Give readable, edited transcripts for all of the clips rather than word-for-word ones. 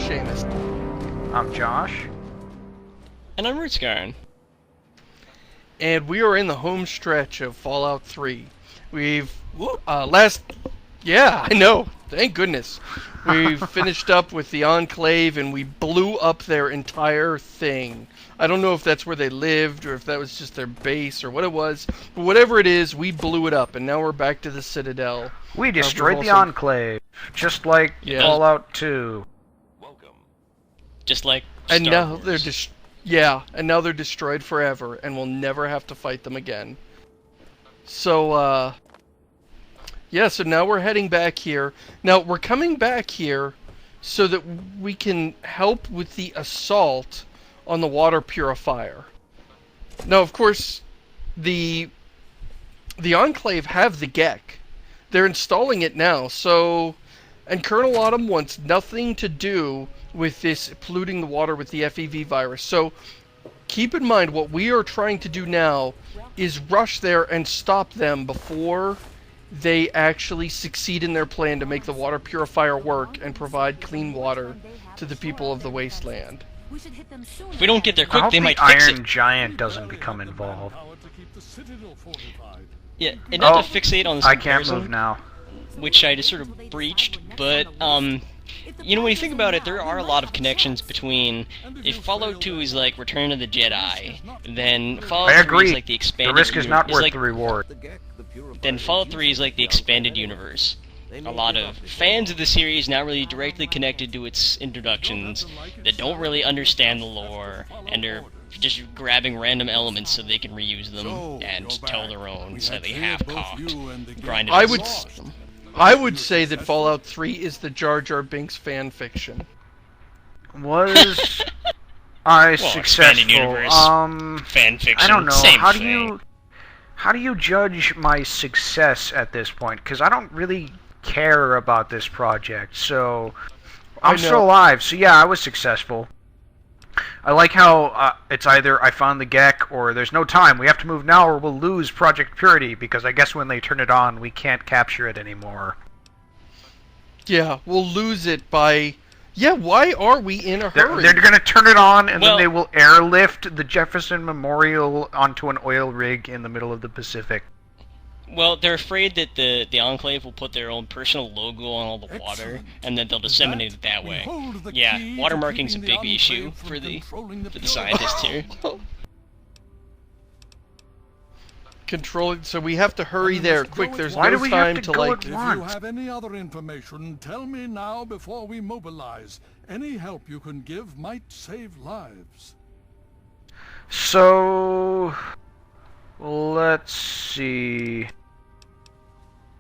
Seamus. I'm Josh. And I'm Rootsgarn. And we are in the home stretch of Fallout 3. We've, yeah, I know, thank goodness. We finished up with the Enclave and we blew up their entire thing. I don't know if that's where they lived or if that was just their base or what it was. But whatever it is, we blew it up and now we're back to the Citadel. We destroyed the Enclave, just like Fallout 2. Welcome. Just like and Star now Wars. they're destroyed forever and we'll never have to fight them again. So, yeah, so now we're heading back here. Now, we're coming back here so that we can help with the assault on the water purifier. Now, of course, the Enclave have the GEC. They're installing it now, so... And Colonel Autumn wants nothing to do with this polluting the water with the FEV virus. So, keep in mind, what we are trying to do now is rush there and stop them before they actually succeed in their plan to make the water purifier work and provide clean water to the people of the wasteland. If we don't get there quick, they might fix Iron it. Giant doesn't become involved. Yeah, and not to fixate on this I can't comparison, move now. which I just sort of breached, but, you know, when you think about it, there are a lot of connections between, if Fallout 2 is like Return of the Jedi, then Fallout 3 is like the expanded The risk is not worth like, the reward. Then Fallout 3 is like the expanded universe. A lot of fans of the series not really directly connected to its introductions, that don't really understand the lore, and are just grabbing random elements so they can reuse them and tell their own, slightly half-cocked, grinded I would say that Fallout 3 is the Jar Jar Binks fan fiction. Was I expanded successful? universe, fan fiction, I don't know. same How thing. do you judge my success at this point? Because I don't really care about this project, so I'm still alive. So yeah, I was successful. I like how it's either I found the GEC or there's no time. We have to move now or we'll lose Project Purity, because I guess when they turn it on, we can't capture it anymore. Yeah, we'll lose it by... Yeah, why are we in a hurry? They're going to turn it on, and then they will airlift the Jefferson Memorial onto an oil rig in the middle of the Pacific. Well, they're afraid that the Enclave will put their own personal logo on all the water, and then they'll disseminate it that way. Yeah, watermarking's a big issue for the scientists here. So we have to hurry there, quick, there's Why no do we time have to to, go like... at If once? you have any other information, tell me now before we mobilize. Any help you can give might save lives. So... let's see...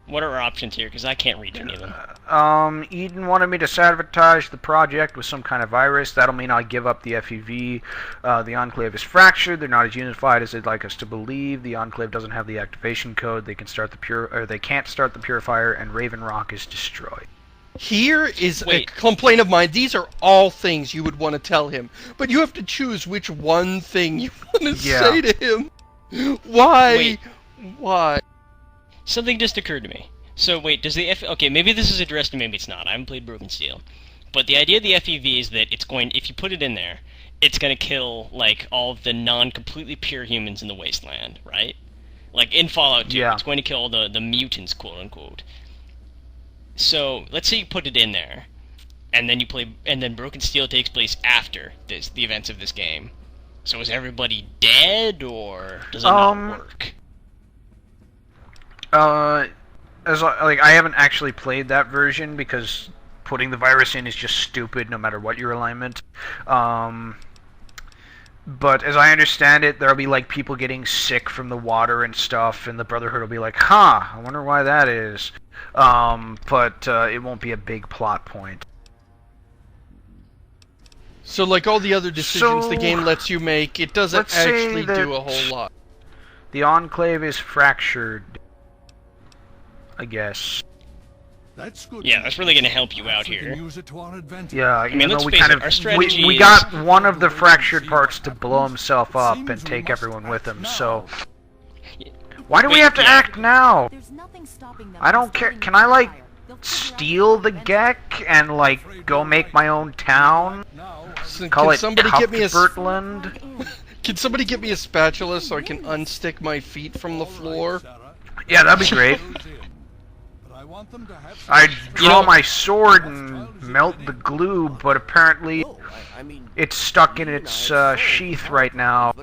What are our options here? Because I can't read any of them. Eden wanted me to sabotage the project with some kind of virus. That'll mean I give up the FEV. The Enclave is fractured. They're not as unified as they'd like us to believe. The Enclave doesn't have the activation code. They can start the they can't start the purifier, and Raven Rock is destroyed. Here is a complaint of mine. These are all things you would want to tell him, but you have to choose which one thing you want to say to him. Why? Wait. Why? Something just occurred to me. So wait, does the okay, maybe this is addressed and maybe it's not. I haven't played Broken Steel. But the idea of the FEV is that it's going, if you put it in there, it's going to kill, like, all of the non-completely pure humans in the wasteland, right? Like, in Fallout 2, it's going to kill the mutants, quote-unquote. So, let's say you put it in there, and then Broken Steel takes place after the events of this game. So is everybody dead, or does it not work? I haven't actually played that version because putting the virus in is just stupid no matter what your alignment. But as I understand it, there'll be like people getting sick from the water and stuff, and the Brotherhood will be like, "Huh, I wonder why that is." But it won't be a big plot point. So, like all the other decisions the game lets you make, it doesn't actually do a whole lot. The Enclave is fractured, I guess. That's good. Yeah, that's really going to help you out here. Use it to our advantage. Yeah, I mean, let's we face kind it, of our strategy we got one of the fractured parts to blow himself up and take everyone with him. So why do we have to act now? I don't care. Can I like steal the Gek and like go make my own town. Call Can it somebody get me a Cuthbertland. Can somebody get me a spatula so I can unstick my feet from the floor? Yeah, that'd be great. I'd draw my sword and melt the glue, but apparently it's stuck in its sheath right now.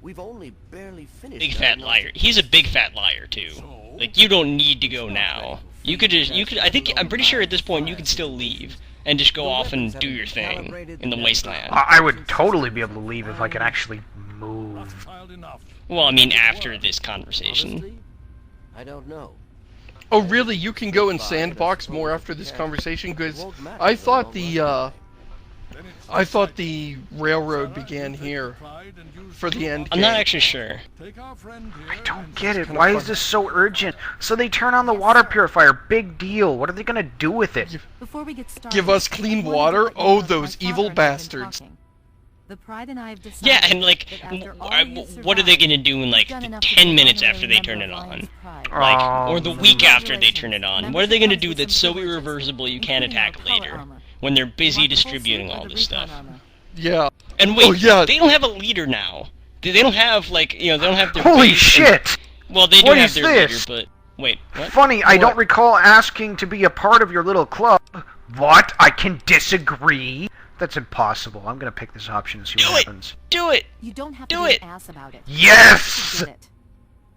We've only barely finished. Big fat liar. He's a big fat liar too. Like, you don't need to go now. You could just, I'm pretty sure at this point you could still leave and just go off and do your thing in the wasteland. I would totally be able to leave if I could actually move. Well, I mean, after this conversation. I don't know. Oh, really? You can go and sandbox more after this conversation? Because I thought the railroad began here for the end game. I'm not actually sure. I don't get it. Why is this so urgent? So they turn on the water purifier. Big deal. What are they gonna do with it? Before we get started, Give us clean water? Oh, those evil bastards. The Pride and I have decided Yeah, and like, that after all you've what are they survived, gonna do in like you've done enough 10 to minutes become after a they member turn it of on? Lion's Pride. Like, or the week after they Congratulations. turn it on. Members What are they gonna comes do with that's some so privileges, irreversible you can't including our attack color later? armor. When they're You busy want the full distributing suit or all the this recon stuff. armor? Yeah. And wait, Oh, yeah. they don't have a leader now. They don't have, like, you know, they don't have their Holy base shit! well, they do What have is their this? leader, but... Wait, what? Funny, I What? don't recall asking to be a part of your little club. What? I can disagree? That's impossible. I'm gonna pick this option and see Do what it! happens. Do it! You don't have Do to be it! an ass about it. Yes! Get it.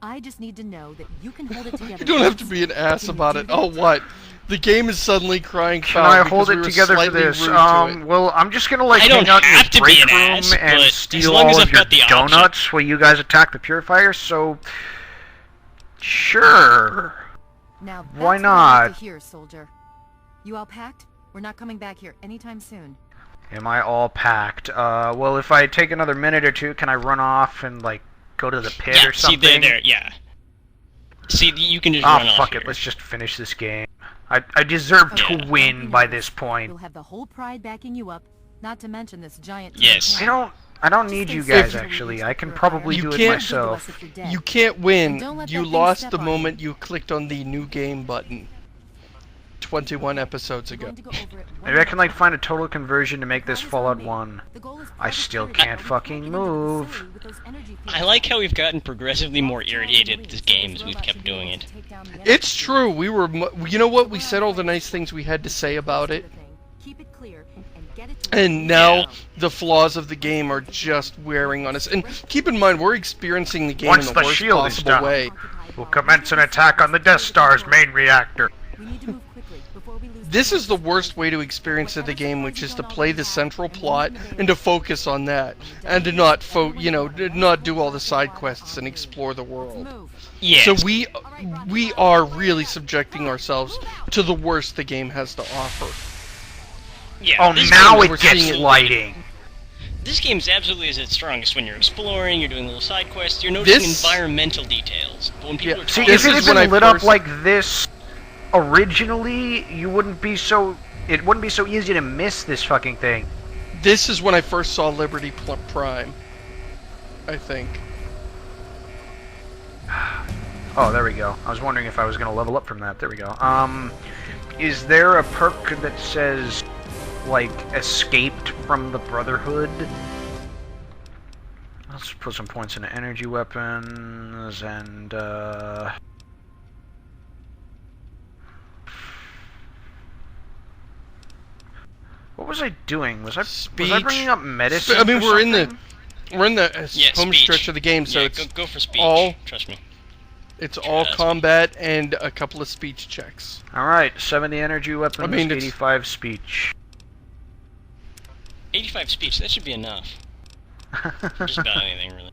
I just need to know that you can hold it together. You don't have to be an ass about it. Oh, what? The game is suddenly crying Can foul I because hold we it were together for slightly this? rude to it. Well, I'm just gonna like I don't hang out in have your to be break an room ass, and but as steal long as all I've of your got the option. donuts while you guys attack the purifier. So, sure. Now, that's Why what I like not? to hear, soldier. You all packed? We're not coming back here anytime soon. Am I all packed? Well, if I take another minute or two, can I run off and like go to the pit Yeah, or see, something? there, yeah. See, you can just Ah, run off fuck here. it. Let's just finish this game. I deserve Okay, to don't win be by nervous. this point. You'll have the whole Pride backing you up, not to mention this giant... Yes. I don't need Just you stay guys safe. actually. I can probably You do it can't- myself. You can't win. And don't let You that thing lost step the on moment you clicked on the new game button. 21 episodes ago. Maybe I can like find a total conversion to make this Fallout 1. I still can't fucking move. I like how we've gotten progressively more irritated at this game as we've kept doing it. It's true. We were. You know what? We said all the nice things we had to say about it, and now Yeah. the flaws of the game are just wearing on us. And keep in mind, we're experiencing the game Once in the the worst shield is possible down. way. We'll commence an attack on the Death Star's main reactor. This is the worst way to experience the game, which is to play the central plot and to focus on that, and to not not do all the side quests and explore the world. Yes. So we are really subjecting ourselves to the worst the game has to offer. Yeah, Oh, this now game- we're it seeing gets it- lighting. This game's absolutely at its strongest when you're exploring, you're doing little side quests, you're noticing This- environmental details. But when people Yeah, are See, talking, if This it is had when been I lit up first- like this originally, you wouldn't be so. It wouldn't be so easy to miss this fucking thing. This is when I first saw Liberty Prime, I think. Oh, there we go. I was wondering if I was gonna level up from that. There we go. Is there a perk that says, like, escaped from the Brotherhood? Let's put some points into energy weapons and, what was I doing? Was I Speech. bringing up medicine? I mean, or we're in something? the yeah, home speech. stretch of the game, so yeah, it's go for speech. all- Trust me. it's all Trust me. combat and a couple of speech checks. Alright, 70 energy weapons, I mean, it's- 85 speech. 85 speech, that should be enough. For just about anything, really.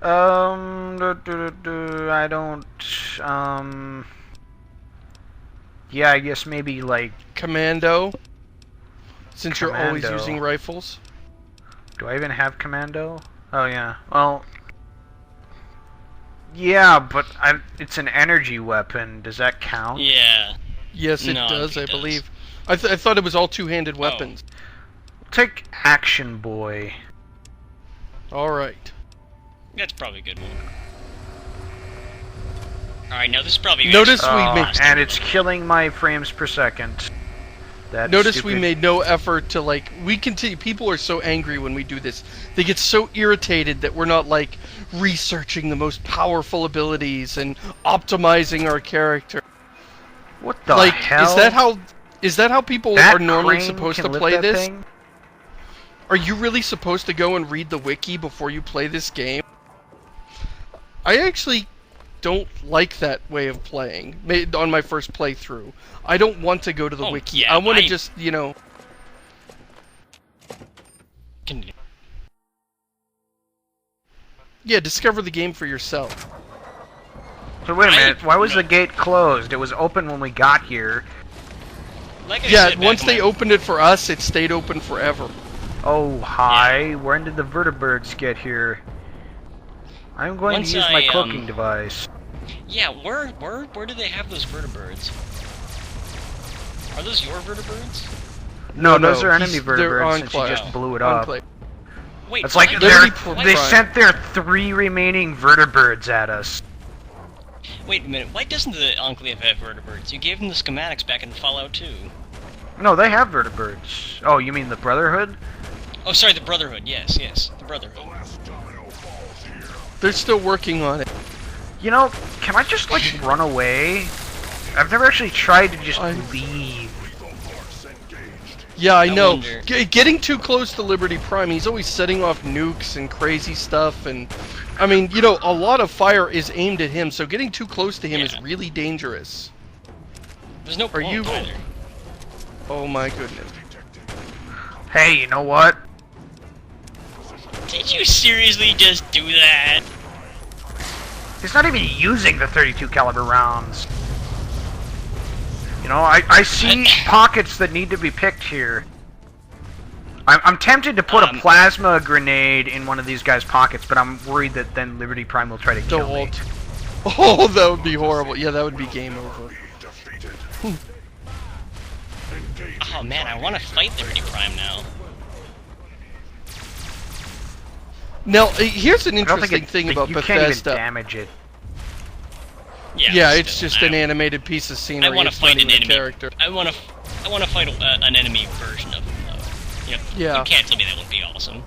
I don't, yeah, I guess maybe, like, Commando, since you're always Commando. using rifles. do I even have commando? Oh, yeah, well, yeah, but it's an energy weapon, does that count? Yeah. Yes, it No, I don't does, think I it does. believe. I thought it was all two-handed weapons. Take Action Boy. All right. That's probably a good one. Alright, now this is probably... Notice we Oh, made... and it's killing my frames per second. That's Notice stupid. we made no effort to, like, we continue. People are so angry when we do this. They get so irritated that we're not, like, researching the most powerful abilities and optimizing our character. What the Like, hell? is that how people That are normally crane supposed can to lift play that this? thing? Are you really supposed to go and read the wiki before you play this game? I actually don't like that way of playing on my first playthrough. I don't want to go to the wiki. Yeah, I want to just, you know... Yeah, discover the game for yourself. So wait a minute, why was the gate closed? It was open when we got here. Like I Yeah, said, once back they when- opened it for us, it stayed open forever. Oh, hi. When did the vertibirds get here? I'm going Once to use my I, cloaking device. Yeah, where do they have those vertibirds? Are those your vertibirds? No, those are enemy they're vertibirds since you Enclave. just blew it up. Enclave. Wait, It's like why- Liberty they Prime. sent their 3 remaining vertibirds at us. Wait a minute, why doesn't the Enclave have vertibirds? You gave them the schematics back in Fallout 2. No, they have vertibirds. Oh, you mean the Brotherhood? Oh, sorry, the Brotherhood, yes, the Brotherhood. They're still working on it. You know, can I just, like, run away? I've never actually tried to just I- leave. Yeah, I I know. wonder- Getting too close to Liberty Prime, he's always setting off nukes and crazy stuff, and... I mean, you know, a lot of fire is aimed at him, so getting too close to him is Yeah. really dangerous. There's no point you- either. Oh my goodness. Hey, you know what? Did you seriously just do that? He's not even using the 32 caliber rounds. You know, I see pockets that need to be picked here. I'm tempted to put a plasma grenade in one of these guys' pockets, but I'm worried that then Liberty Prime will try to kill me. Don't. Oh, that would be horrible. Yeah, that would be game over. Oh man, I want to fight Liberty Prime now. Now, here's an I don't think interesting thing about you can't even Bethesda. damage it. Yeah, but it's still, just an animated piece of scenery. I want to It's fight not an even a enemy. character. I want to fight an enemy version of him, though. Yeah. You can't tell me that wouldn't be awesome.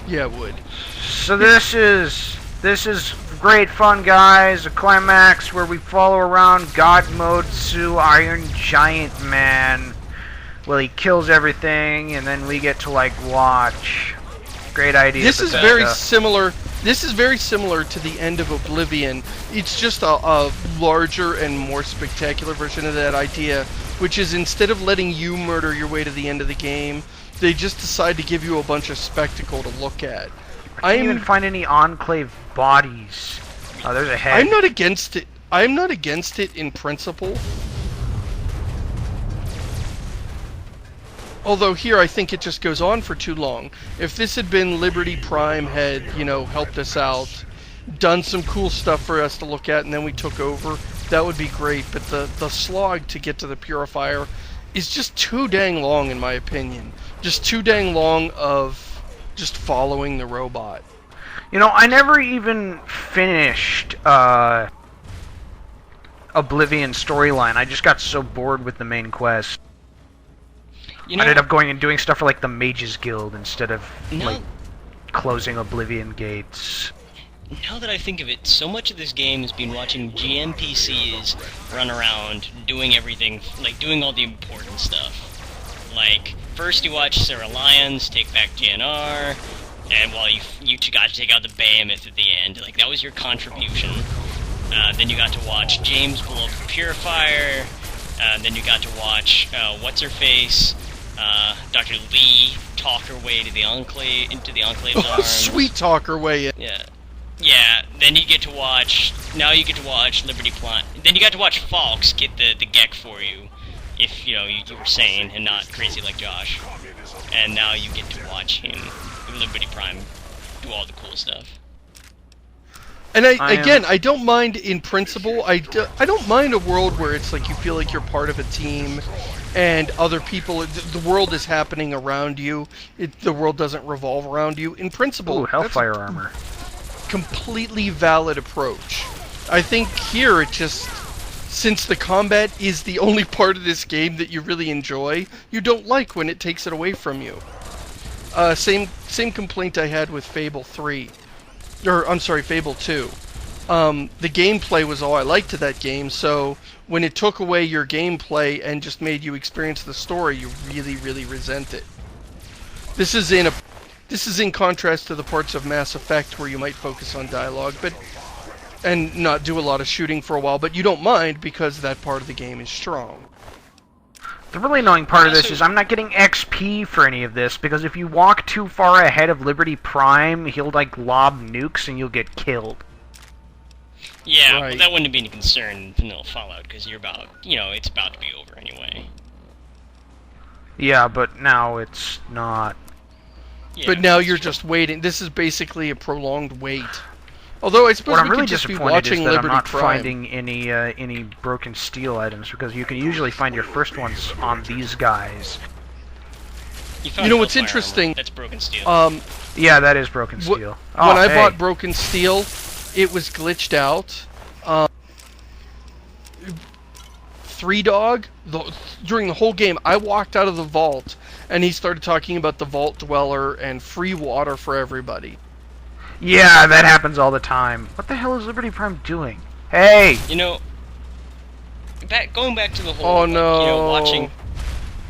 Yeah, it would. So this is great fun, guys. A climax where we follow around God Mode Sue Iron Giant Man. Well, he kills everything, and then we get to like watch. Great idea. This is Bethesda. very similar. This is very similar to the end of Oblivion. It's just a larger and more spectacular version of that idea, which is instead of letting you murder your way to the end of the game, they just decide to give you a bunch of spectacle to look at. I can't even find any Enclave bodies. Oh, there's a head. I'm not against it. I'm not against it in principle. Although here I think it just goes on for too long. If this had been Liberty Prime had, you know, helped us out, done some cool stuff for us to look at, and then we took over, that would be great. But the slog to get to the Purifier is just too dang long, in my opinion. Just too dang long of just following the robot. You know, I never even finished Oblivion storyline. I just got so bored with the main quest. You know, I ended up going and doing stuff for like the Mages Guild instead of No. like closing Oblivion gates. now that I think of it, so much of this game has been watching GNPCs run around doing everything, like doing all the important stuff. Like, first you watch Sarah Lyons take back GNR, and while you got to take out the Behemoth at the end, like that was your contribution. Then you got to watch James blow up the Purifier. Then you got to watch what's-her-face, Dr. Lee talk her way to the Enclave, into the Enclave's Oh, arms. sweet talker way in. Yeah. Yeah, then you get to watch... Now you get to watch Liberty Prime. Then you got to watch Falks get the Gek for you, if, you know, you were sane and not crazy like Josh. And now you get to watch him, Liberty Prime, do all the cool stuff. And I don't mind in principle. I don't mind a world where it's like you feel like you're part of a team, and other people. The world is happening around you. The world doesn't revolve around you. In principle, Ooh, that's Hellfire a armor. completely valid approach. I think here it just, since the combat is the only part of this game that you really enjoy, you don't like when it takes it away from you. Same complaint I had with Fable 3. Or, I'm sorry, Fable 2. The gameplay was all I liked to that game, so when it took away your gameplay and just made you experience the story, you really, really resent it. This is in contrast to the parts of Mass Effect where you might focus on dialogue, and not do a lot of shooting for a while, but you don't mind because that part of the game is strong. The really annoying part of this is I'm not getting XP for any of this, because if you walk too far ahead of Liberty Prime, he'll, like, lob nukes and you'll get killed. Yeah, Right. well, that wouldn't be any concern in Fallout, because you're about, it's about to be over anyway. Yeah, but now it's not. Yeah, But now that's you're true. just waiting. This is basically a prolonged wait. Although I suppose What I'm we really could just be disappointed watching is that Liberty I'm not Prime. finding any broken steel items, because you can usually find your first ones on these guys. found You know what's Hellfire interesting? Armor. That's broken steel. Yeah, that is broken steel. Oh, When I hey. bought Broken Steel, it was glitched out. Three Dog, during the whole game, I walked out of the vault, and he started talking about the Vault Dweller and free water for everybody. Yeah, that happens all the time. What the hell is Liberty Prime doing? Hey! Going back to the whole, Oh no! watching.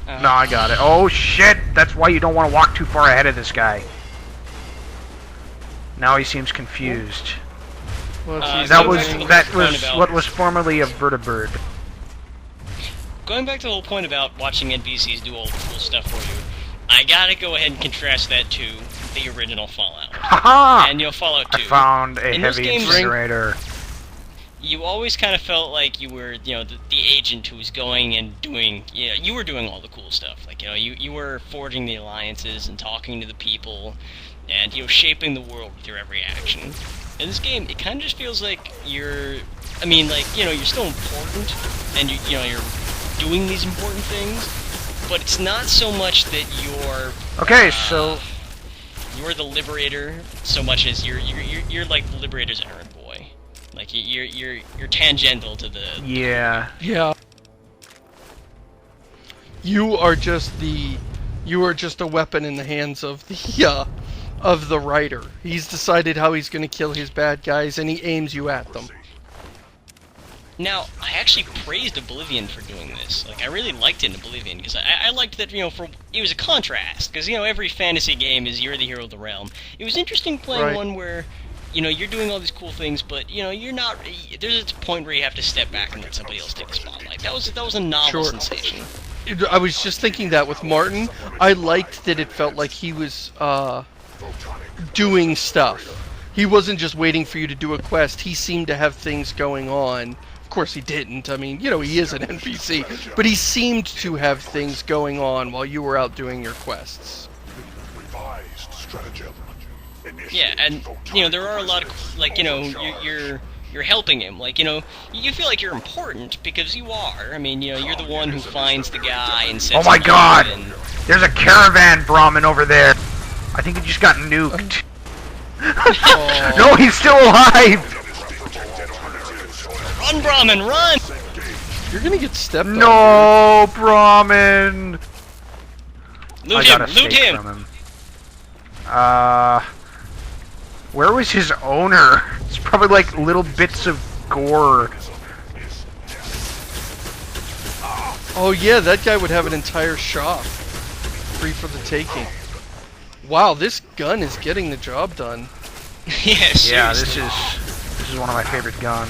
No, I got it. Oh shit! That's why you don't want to walk too far ahead of this guy. Now he seems confused. Well, That was going that back to the was point about- what was formerly a vertibird. Going back to the whole point about watching NPCs do all the cool stuff for you, I gotta go ahead and contrast that to the original Fallout. Haha! And Fallout 2. I found a In those heavy games- incinerator. You always kind of felt like you were, the agent who was going and doing, you were doing all the cool stuff. Like, you were forging the alliances and talking to the people, and, shaping the world with your every action. In this game, it kind of just feels like you're still important, and you're doing these important things, but it's not so much that you're... Okay, so You're the Liberator, so much as you're like the Liberator's errand boy. Like, you're tangential to the... yeah. Yeah. You are just a weapon in the hands of the writer. He's decided how he's going to kill his bad guys, and he aims you at them. Now, I actually praised Oblivion for doing this. Like, I really liked it in Oblivion, because I liked that, it was a contrast, because, every fantasy game is you're the hero of the realm. It was interesting playing Right. one where, you're doing all these cool things, but, you're not... There's a point where you have to step back and let somebody else take the spotlight. That was a novel Sure. sensation. I was just thinking that with Martin. I liked that it felt like he was doing stuff. He wasn't just waiting for you to do a quest. He seemed to have things going on. Of course he didn't. I mean, he is an NPC. But he seemed to have things going on while you were out doing your quests. Revised stratagem. Yeah, and, there are a lot of, like, you're helping him. Like, you feel like you're important, because you are. I mean, you're the one who finds the guy and sets Oh my him up god! and... There's a caravan Brahmin over there. I think he just got nuked. No, he's still alive! Run, Brahmin, run! You're gonna get stepped on. No, Brahmin! Loot I him, got a loot steak him! from him. Where was his owner? It's probably like little bits of gore. Oh yeah, that guy would have an entire shop free for the taking. Wow, this gun is getting the job done. Yeah, Yeah, seriously. this is one of my favorite guns.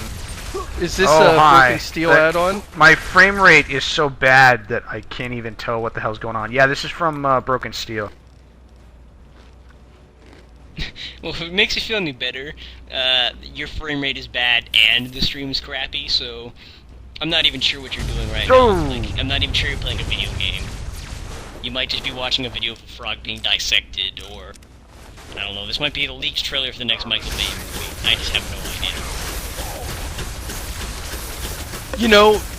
Is this Oh, a hi. Broken Steel That- add-on? My frame rate is so bad that I can't even tell what the hell's going on. Yeah, this is from Broken Steel. Well, if it makes you feel any better, your frame rate is bad and the stream is crappy, so I'm not even sure what you're doing right Oh. now. Like, I'm not even sure you're playing a video game. You might just be watching a video of a frog being dissected, or... I don't know, this might be the leaked trailer for the next Michael Bay movie. I just have no idea.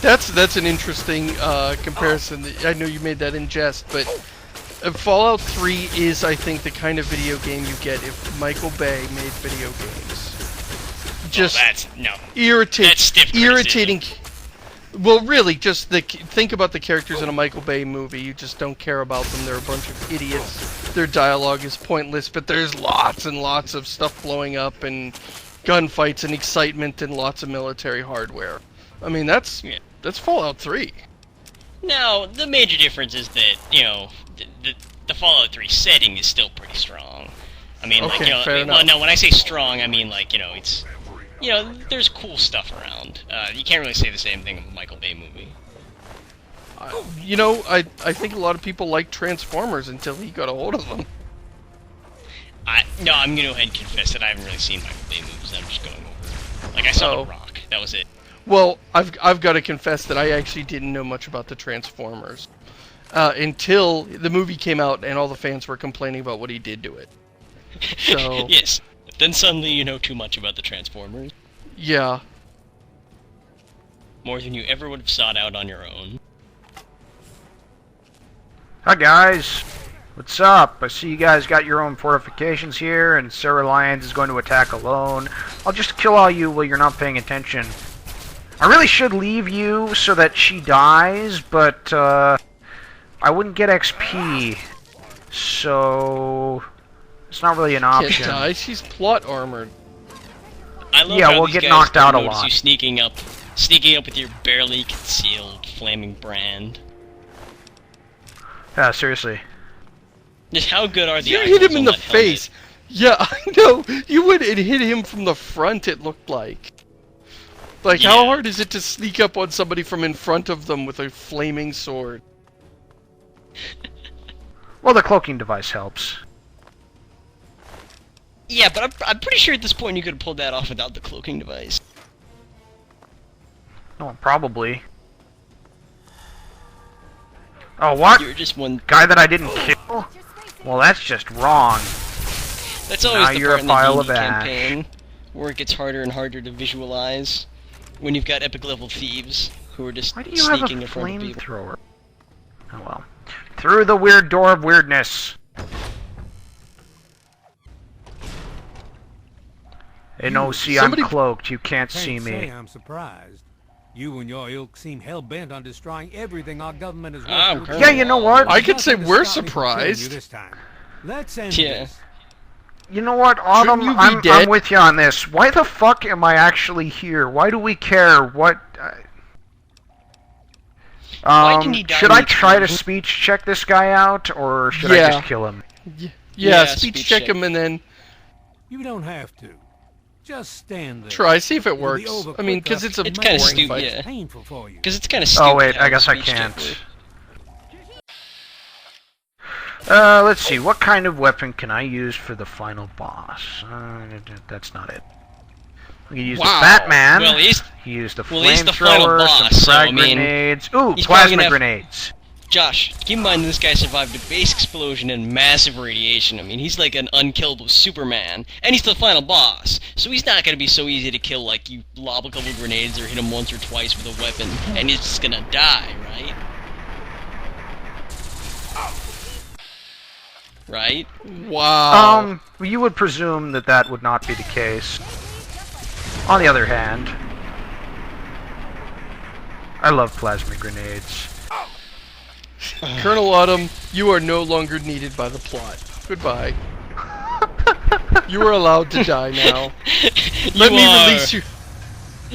That's an interesting comparison. I know you made that in jest, but Fallout 3 is, I think, the kind of video game you get if Michael Bay made video games. just that's no. irritating. That's stiff Irritating. Well, really, just think about the characters in a Michael Bay movie. You just don't care about them. They're a bunch of idiots. Their dialogue is pointless, but there's lots and lots of stuff blowing up and gunfights and excitement and lots of military hardware. I mean, that's Fallout 3. Now, the major difference is that, you know, the Fallout 3 setting is still pretty strong. I mean, Okay, like, you know, fair enough. well, no, when I say strong, I mean, like, you know, it's, you know, there's cool stuff around. You can't really say the same thing of a Michael Bay movie. You know, I think a lot of people like Transformers until he got a hold of them. No, I'm gonna go ahead and confess that I haven't really seen Michael Bay movies. I'm just going over. Like, I saw The Rock. That was it. Well, I've got to confess that I actually didn't know much about the Transformers until the movie came out and all the fans were complaining about what he did to it. So Yes. Then suddenly you know too much about the Transformers. yeah, More than you ever would have sought out on your own. Hi guys, what's up? I see you guys got your own fortifications here, and Sarah Lyons is going to attack alone. I'll just kill all you while you're not paying attention. I really should leave you so that she dies, but I wouldn't get XP, so it's not really an can't option. die. She's plot armored. I love Yeah, how we'll these get guys knocked out a notice lot. You sneaking up with your barely concealed flaming brand. Yeah, seriously. Just how good are the You eyeballs hit him in on the that helmet? face. Yeah, I know. You would hit him from the front. It looked like. Like, how Yeah. hard is it to sneak up on somebody from in front of them with a flaming sword? Well, the cloaking device helps. Yeah, but I'm pretty sure at this point you could have pulled that off without the cloaking device. Oh, probably. Oh, what? You're just one. Guy that I didn't kill? Well, that's just wrong. That's always Now the you're part a in the pile D&D of ash. campaign where it gets harder and harder to visualize when you've got epic level thieves who are just Why do you have sneaking a in front of people. flamethrower? Oh well. Through the weird door of weirdness. Hey, no, see, Somebody- I'm cloaked. You can't see Can't say me. I'm surprised. You and your ilk seem hell-bent on destroying everything our government has I'm worked Colonel Yeah, you know what? I could say Nothing to we're stop me from killing surprised. you this time. Let's end Yeah. this. You know what, Autumn? you be I'm dead? with you on this. Why the fuck am I actually here? Why do we care? What? Why didn't he die Should in I the try to tree? speech check this guy out, or should I Yeah. just kill him? Yeah, Yeah, speech speech check check. him and then You don't have to. Just stand there. try, see if it It'll be works. over I mean, quick because enough. it's a It's kinda boring stupid, fight. yeah. Painful for you. Because it's kind of stupid. Oh wait, how I guess I speech check can't. works. Let's see. What kind of weapon can I use for the final boss? That's not it. We can use Wow. the Fat Man. Well, he's He used the well, he's the final flamethrower, boss, some so, I frag mean, grenades. Ooh, he's probably plasma gonna have- grenades. Josh. Keep in mind this guy survived a base explosion and massive radiation. I mean, he's like an unkillable Superman, and he's the final boss. So he's not gonna be so easy to kill. Like you lob a couple grenades or hit him once or twice with a weapon, and he's just gonna die, right? Right? Wow. You would presume that that would not be the case. On the other hand, I love plasma grenades. Colonel Autumn, you are no longer needed by the plot. Goodbye. You are allowed to die now. Let me release you.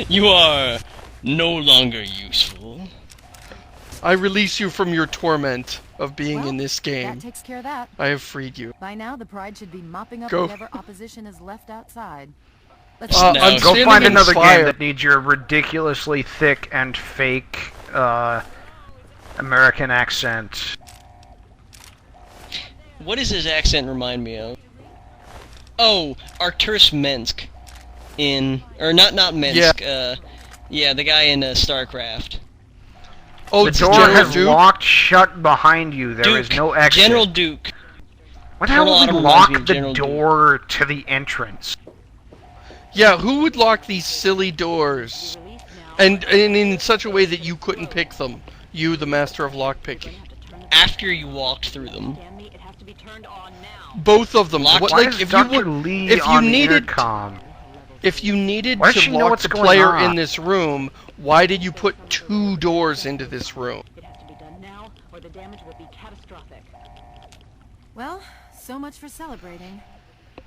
You are no longer useful. I release you from your torment of being Well, in this that game. takes care of that. I have freed you. By now, the Pride should be mopping up Go. whatever opposition is left outside. Let's No. I'm Go standing find in another fire. game that needs your ridiculously thick and fake American accent. What does his accent remind me of? Oh, Arturus Mensk or not Mensk. Yeah, the guy in StarCraft. Oh, The it's door General has Duke? locked shut behind you. There is Duke. no exit. General Duke. What the hell Colonel would Autumn lock reminds me of the General Duke. door to the entrance? Yeah, who would lock these silly doors? And in such a way that you couldn't pick them. You, the master of lockpicking. After you walked through them. It has to be turned on now. Both of them. Locked- What, Why like, is if Dr. you would, Lee if you on the needed, intercom? If you needed Why does to she know lock what's the going player on? in this room, why did you put 2 doors into this room? It has to be done now, or the damage will be catastrophic. Well, so much for celebrating.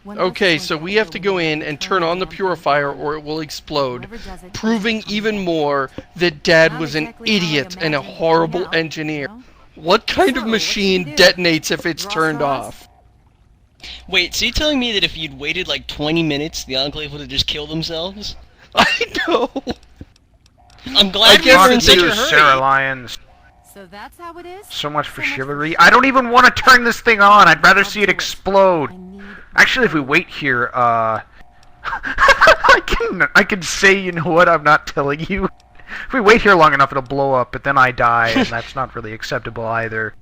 Okay, so we have to go in and turn on the purifier or it will explode, proving even more that Dad was an idiot and a horrible engineer. What kind of machine detonates if it's turned off? Wait, so you're telling me that if you'd waited like 20 minutes, the Enclave would have just killed themselves? I know! I'm glad we guess were in it's such a you, hurry. Sarah Lyons. So that's how it is? So much for chivalry. I don't even want to turn this thing on. I'd rather see it explode. Actually, if we wait here, I can say, you know what, I'm not telling you. If we wait here long enough, it'll blow up, but then I die, and that's not really acceptable either.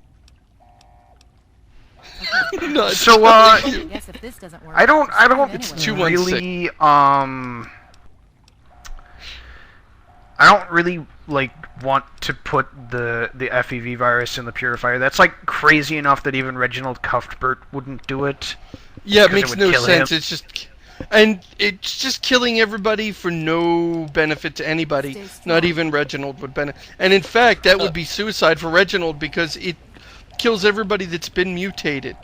So, I guess if this doesn't work, I don't It's 216. really, I don't really, like, want to put the FEV virus in the purifier. That's, like, crazy enough that even Reginald Cuthbert wouldn't do it. Yeah, it 'Cause it makes would no kill sense. him. It's just... And it's just killing everybody for no benefit to anybody. Not even Reginald would benefit. And in fact, that would be suicide for Reginald because it kills everybody that's been mutated.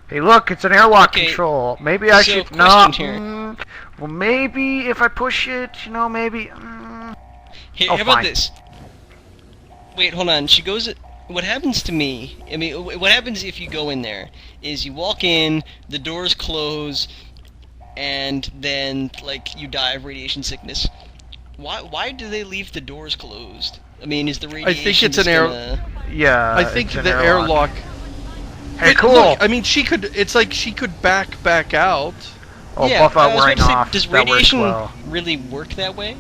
Hey, look, it's an airlock Okay, control. Maybe I so should question not. here. Well, maybe if I push it, you know, maybe. Here, Oh, how about fine. this? Wait, hold on. She goes... What happens to me... I mean, what happens if you go in there is you walk in, the doors close, and then, like, you die of radiation sickness. Why do they leave the doors closed? I mean, is the radiation I think it's just an air... gonna... Yeah. I think it's an the airlock... Hey, But cool. Look, I mean, she could... It's like she could back out. Oh, yeah, buff I out was wearing about to say, off. does That works radiation well. really work that way?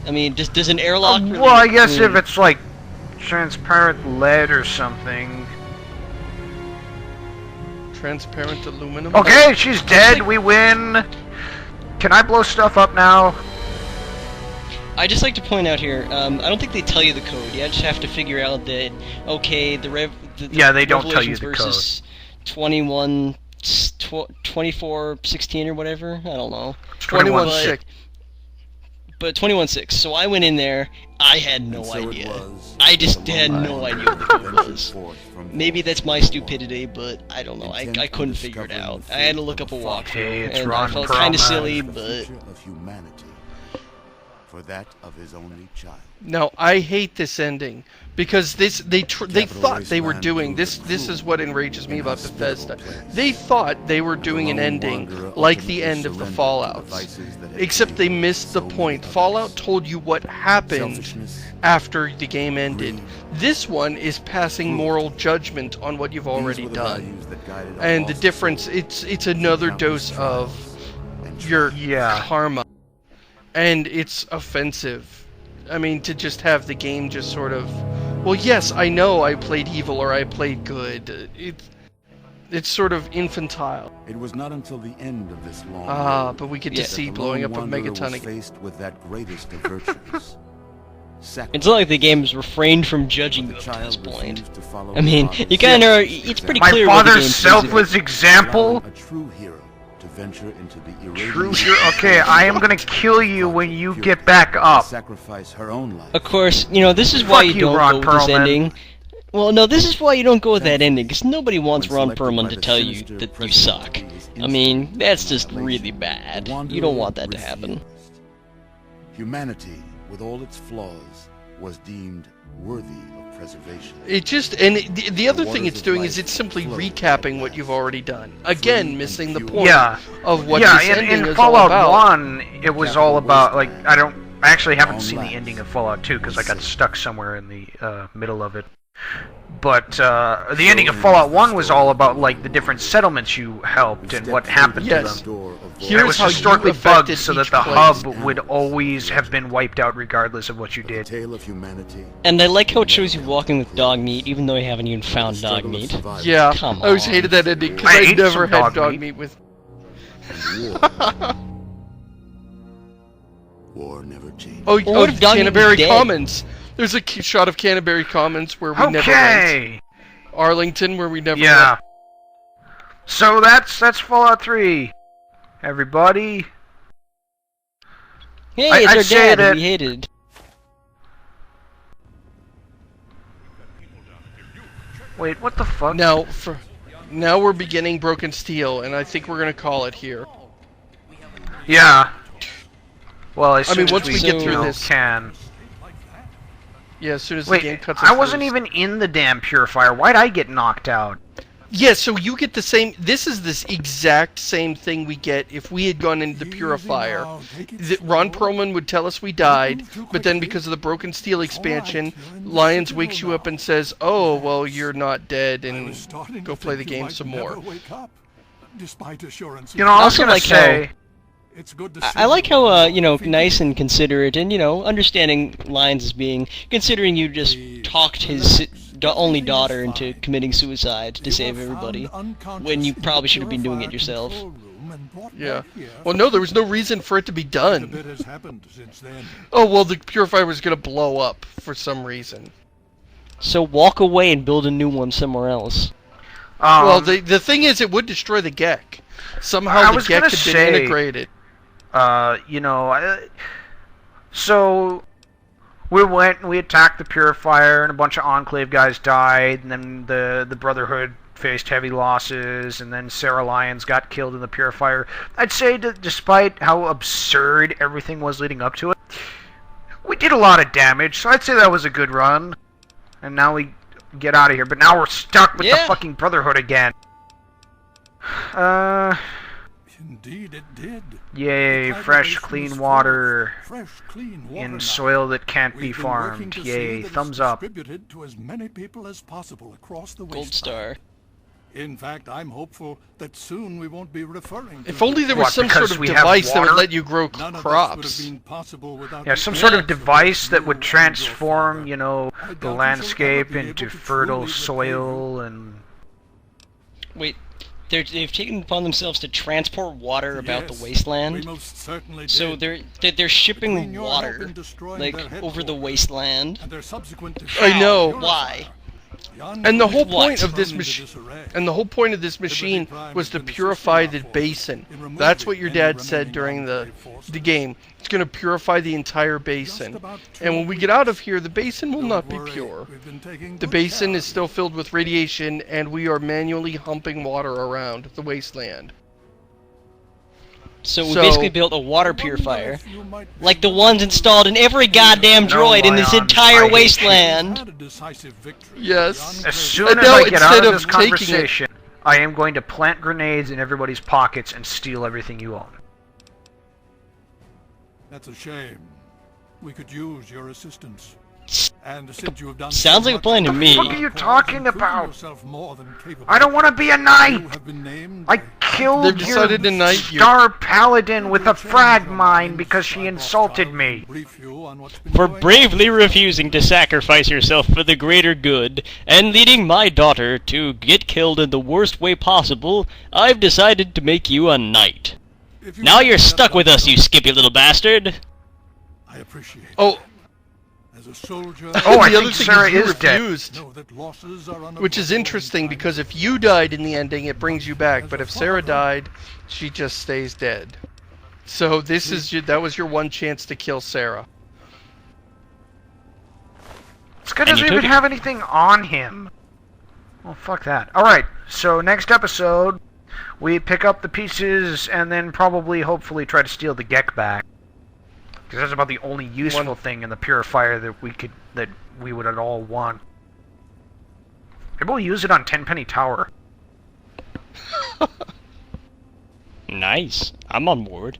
I mean, does an airlock really... Well, I guess mean, if it's like transparent lead or something. Transparent aluminum. Okay, she's dead. like- We win. Can I blow stuff up now? I just like to point out here, I don't think they tell you the code. You just have to figure out that, okay, the Yeah, they don't tell you Revelations the versus 2416 or whatever. I don't know. 21-6. But 21.6. So I went in there. I had no idea. I just had no idea what the code was. Maybe that's my stupidity, but I don't know. I couldn't figure it out. I had to look up a walkthrough, Hey, it's and Ron I felt kind of Perlman. silly, but of humanity, for that of his only child. No, I hate this ending because they thought they were doing this. This is what enrages me about Bethesda. They thought they were doing an ending like the end of the Fallouts, except they missed the point. Fallout told you what happened after the game ended. This one is passing moral judgment on what you've already done, and the difference it's another dose of your karma, and it's offensive. I mean, to just have the game just sort of, well, yes, I know I played evil or I played good. It's sort of infantile. It was not until the end of this long road But we get Yeah. to see that the blowing lone up a wanderer megaton was again. faced with that greatest of virtues. it's not like the game has refrained from judging you The up to this child point. refused to follow I mean, the you kind of it's pretty My clear what the father's game's selfless example. allowing a true hero to venture into the True irradiated hero. Okay, I am gonna kill you when you get back up. sacrifice her own life. Of course, you know, this is why Fuck you you, don't Ron go with this Perlman. ending. Well, no, this is why you don't go with that ending, because nobody wants When Ron selected Perlman by to the tell you sinister that you president suck. of the I mean, Incidentally that's just annihilation, really the bad. wanderer You don't want that to happen. refused. Humanity, with all its flaws, was deemed worthy of preservation. It just, and the other thing it's doing is it's simply recapping what you've already done. Again, missing the point Yeah. of what Yeah, this ending in is all Fallout about. 1, it was all about, like, I actually haven't seen the ending of Fallout 2 because I got stuck somewhere in the middle of it. But the ending of Fallout 1 was all about, like, the different settlements you helped and what happened Yes. to them. And Here's it was how you historically affected bugged so that each the place. hub would always have been wiped out regardless of what you The did. tale of humanity. And I like how it shows you walking with dog meat, even though you haven't even found dog struggle of meat. survival. Yeah, Come I always on. hated that ending because I I ate never some had dog dog meat. meat with. War never changed. Oh, Well, what if dog meat was Canterbury dead? Commons. There's a shot of Canterbury Commons where we never went. Okay! Arlington, where we never Yeah. went. So that's Fallout 3. Everybody. Hey, I'd it's our say dad that- we hated. Wait, what the fuck? Now we're beginning Broken Steel, and I think we're gonna call it here. Yeah. Well, as I soon mean, once as we get you through know, this- can. Yeah, as soon as Wait, the game cuts us I wasn't loose. even in the damn purifier. Why'd I get knocked out? Yeah, so you get the same. This is this exact same thing we get if we had gone into the purifier. Ron Perlman would tell us we died, but then because of the Broken Steel expansion, Lions wakes you up and says, "Oh, well, you're not dead, and go play the game some more." Despite assurances. You know, I was Also gonna like say. It's good to I like how, nice and considerate and, understanding Lions as being, considering you just talked his only daughter into committing suicide to save everybody, when you probably should have been doing it yourself. Yeah. Well, no, there was no reason for it to be A done. bit has happened since then. Oh, well, the purifier was going to blow up for some reason. So walk away and build a new one somewhere else. Well, the thing is, it would destroy the Gek. Somehow I the was Gek gonna had been say- integrated. So we went and we attacked the purifier, and a bunch of Enclave guys died, and then the Brotherhood faced heavy losses, and then Sarah Lyons got killed in the purifier. I'd say that despite how absurd everything was leading up to it, we did a lot of damage, so I'd say that was a good run. And now we get out of here, but now we're stuck with the fucking Brotherhood again. Indeed, it did. Yay, fresh, clean water Fresh, clean water in now. soil that can't be We've been working farmed. to see Yay, that it's thumbs up. distributed to as many people as possible across the Gold wasteland. star. In fact, I'm hopeful that soon we won't be referring to If only there was What, some sort because of we have device that would water? let you grow None of this crops. would have been possible without Yeah, the some sort of efforts of device that you would and transform, your father. I doubt the you'll landscape ever be able into to fertile truly repay soil and... Wait, they've taken it upon themselves to transport water about Yes, the wasteland? we most certainly So did. they're shipping Between your help water, in destroying like, their over the headquarters wasteland. and their subsequent I know. defeat of Why? the And the whole What? point of this thrown into machine, disarray. and the whole point of this machine was to purify the basin. That's what your dad said during the game. It's going to purify the entire basin. And when we get out of here, the basin will not be pure. The basin is still filled with radiation, and we are manually humping water around the wasteland. So we So- basically built a water purifier, like the ones installed in every goddamn droid in this Lion, I entire hate you. wasteland. Yes. As soon And as now I get out instead of of this taking it- conversation, I am going to plant grenades in everybody's pockets and steal everything you own. That's a shame. We could use your assistance. And since you have done Sounds like a plan to me. What are you talking about? yourself more than capable, I don't want to be a you knight! have been named I killed They've decided your to knight you. star paladin with a frag mine because she insulted me. brief you on what's been For going on. bravely refusing to sacrifice yourself for the greater good, and leading my daughter to get killed in the worst way possible, I've decided to make you a knight. If you Now want you're to stuck get with that us, you skippy little bastard! I appreciate it. Oh, As a soldier, Oh, I the other think thing Sarah you is dead. refused. know that losses are Which is unavoidable in interesting time. because if you died in the ending, it brings you back. But if Sarah died, she just stays dead. So this is that was your one chance to kill Sarah. This guy And you doesn't even took it. have anything on him. Well, fuck that. Alright, so next episode, we pick up the pieces and then probably, hopefully, try to steal the Gek back. Because that's about the only useful thing in the purifier that we would at all want. Maybe we'll use it on Tenpenny Tower. Nice. I'm on board.